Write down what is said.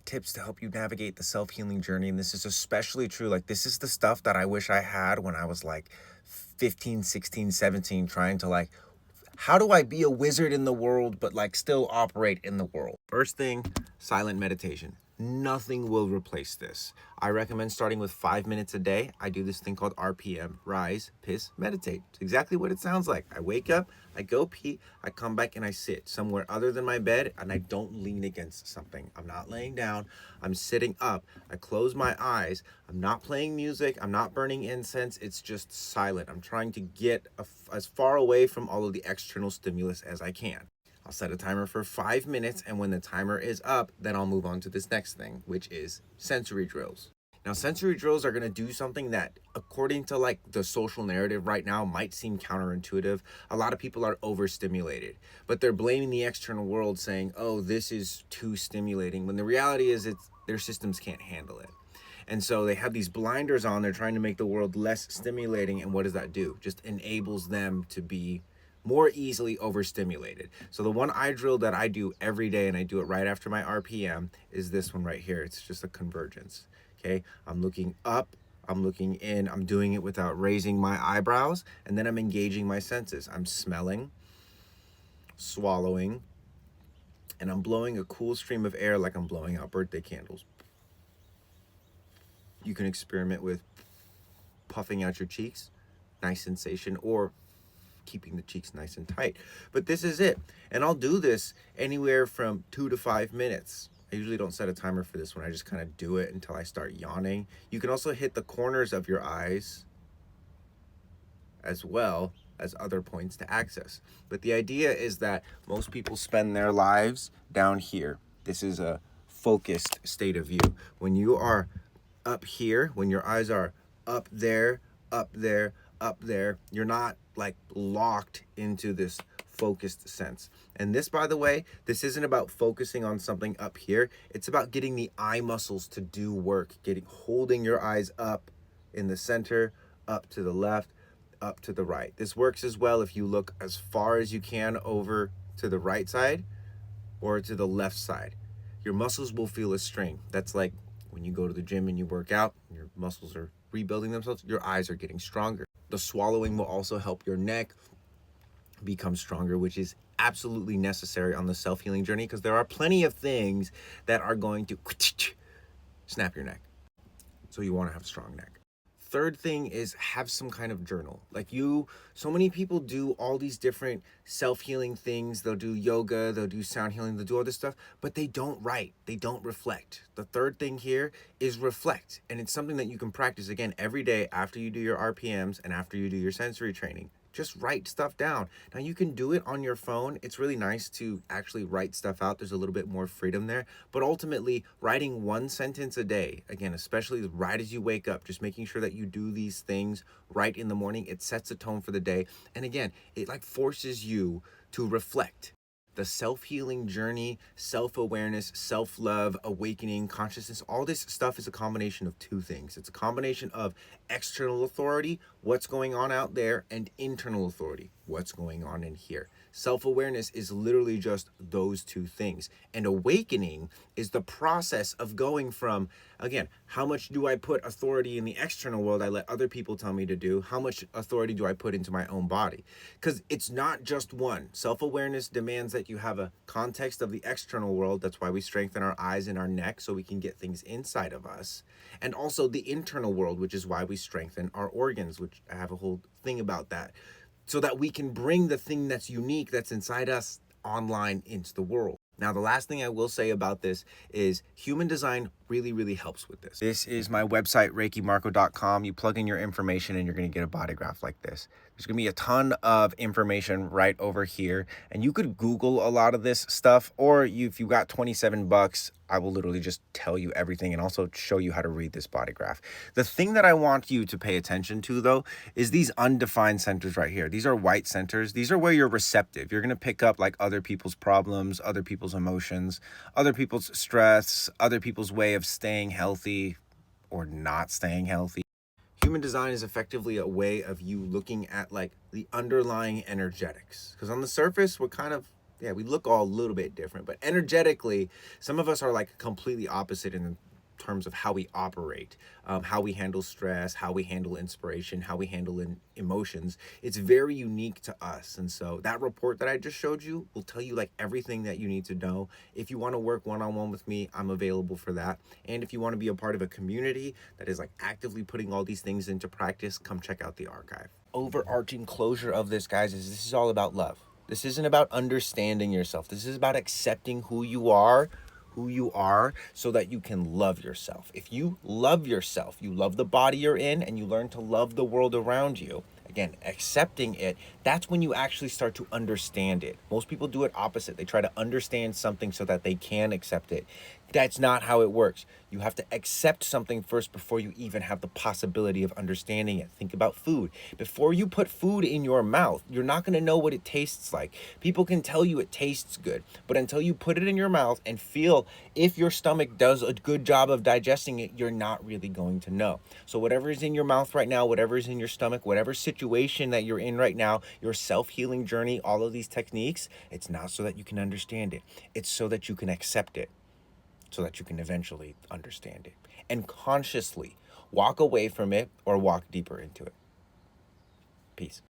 tips to help you navigate the self-healing journey. And this is especially true. Like, this is the stuff that I wish I had when I was like 15, 16, 17, trying to like, how do I be a wizard in the world, but like still operate in the world? First thing, silent meditation. Nothing will replace this. I recommend starting with 5 minutes a day. I do this thing called RPM, rise, piss, meditate. It's exactly what it sounds like. I wake up, I go pee, I come back and I sit somewhere other than my bed, and I don't lean against something. I'm not laying down, I'm sitting up. I close my eyes. I'm not playing music, I'm not burning incense. It's just silent. I'm trying to get as far away from all of the external stimulus as I can. I'll set a timer for 5 minutes, and when the timer is up, then I'll move on to this next thing, which is sensory drills. Now, sensory drills are going to do something that, according to like the social narrative right now, might seem counterintuitive. A lot of people are overstimulated, but they're blaming the external world, saying, oh, this is too stimulating, when the reality is their systems can't handle it. And so they have these blinders on. They're trying to make the world less stimulating. And what does that do? Just enables them to be more easily overstimulated. So the one eye drill that I do every day, and I do it right after my RPM, is this one right here. It's just a convergence. Okay, I'm looking up, I'm looking in, I'm doing it without raising my eyebrows, and then I'm engaging my senses. I'm smelling, swallowing, and I'm blowing a cool stream of air like I'm blowing out birthday candles. You can experiment with puffing out your cheeks, nice sensation, or keeping the cheeks nice and tight. But this is it. And I'll do this anywhere from 2 to 5 minutes. I usually don't set a timer for this one. I just kind of do it until I start yawning. You can also hit the corners of your eyes as well as other points to access. But the idea is that most people spend their lives down here. This is a focused state of view. When you are up here, when your eyes are up there, up there, up there, you're not like locked into this focused sense. And this, by the way, this isn't about focusing on something up here. It's about getting the eye muscles to do work, holding your eyes up in the center, up to the left, up to the right. This works as well if you look as far as you can over to the right side or to the left side. Your muscles will feel a strain. That's like when you go to the gym and you work out, your muscles are rebuilding themselves, your eyes are getting stronger. The swallowing will also help your neck become stronger, which is absolutely necessary on the self-healing journey, because there are plenty of things that are going to snap your neck. So you want to have a strong neck. Third thing is have some kind of journal. So many people do all these different self-healing things. They'll do yoga, they'll do sound healing, they'll do all this stuff, but they don't write, they don't reflect. The third thing here is reflect. And it's something that you can practice again every day after you do your RPMs and after you do your sensory training. Just write stuff down. Now you can do it on your phone. It's really nice to actually write stuff out. There's a little bit more freedom there, but ultimately writing one sentence a day, again, especially right as you wake up, just making sure that you do these things right in the morning, it sets a tone for the day. And again, it like forces you to reflect. The self-healing journey, self-awareness, self-love, awakening, consciousness, all this stuff is a combination of two things. It's a combination of external authority, what's going on out there, and internal authority, what's going on in here. Self-awareness is literally just those two things. And awakening is the process of going from, again, how much do I put authority in the external world I let other people tell me to do? How much authority do I put into my own body? Because it's not just one. Self-awareness demands that you have a context of the external world. That's why we strengthen our eyes and our neck, so we can get things inside of us. And also the internal world, which is why we strengthen our organs, which I have a whole thing about that, so that we can bring the thing that's unique, that's inside us, online into the world. Now, the last thing I will say about this is human design really, really helps with this. This is my website, reikimarco.com. You plug in your information and you're going to get a body graph like this. There's going to be a ton of information right over here. And you could Google a lot of this stuff, or if you got 27 bucks, I will literally just tell you everything and also show you how to read this body graph. The thing that I want you to pay attention to, though, is these undefined centers right here. These are white centers. These are where you're receptive. You're going to pick up like other people's problems, other people's emotions, other people's stress, other people's way of staying healthy or not staying healthy. Human design is effectively a way of you looking at like the underlying energetics. Because on the surface, we're kind of Yeah, we look all a little bit different, but energetically, some of us are like completely opposite in terms of how we operate, how we handle stress, how we handle inspiration, how we handle emotions. It's very unique to us. And so that report that I just showed you will tell you like everything that you need to know. If you want to work one-on-one with me, I'm available for that. And if you want to be a part of a community that is like actively putting all these things into practice, come check out the archive. Overarching closure of this, guys, is this is all about love. This isn't about understanding yourself. This is about accepting who you are, so that you can love yourself. If you love yourself, you love the body you're in, and you learn to love the world around you. Again, accepting it, that's when you actually start to understand it. Most people do it opposite. They try to understand something so that they can accept it. That's not how it works. You have to accept something first before you even have the possibility of understanding it. Think about food. Before you put food in your mouth, you're not going to know what it tastes like. People can tell you it tastes good, but until you put it in your mouth and feel if your stomach does a good job of digesting it, you're not really going to know. So whatever is in your mouth right now, whatever is in your stomach, whatever situation that you're in right now, your self-healing journey, all of these techniques, it's not so that you can understand it. It's so that you can accept it, so that you can eventually understand it and consciously walk away from it or walk deeper into it. Peace.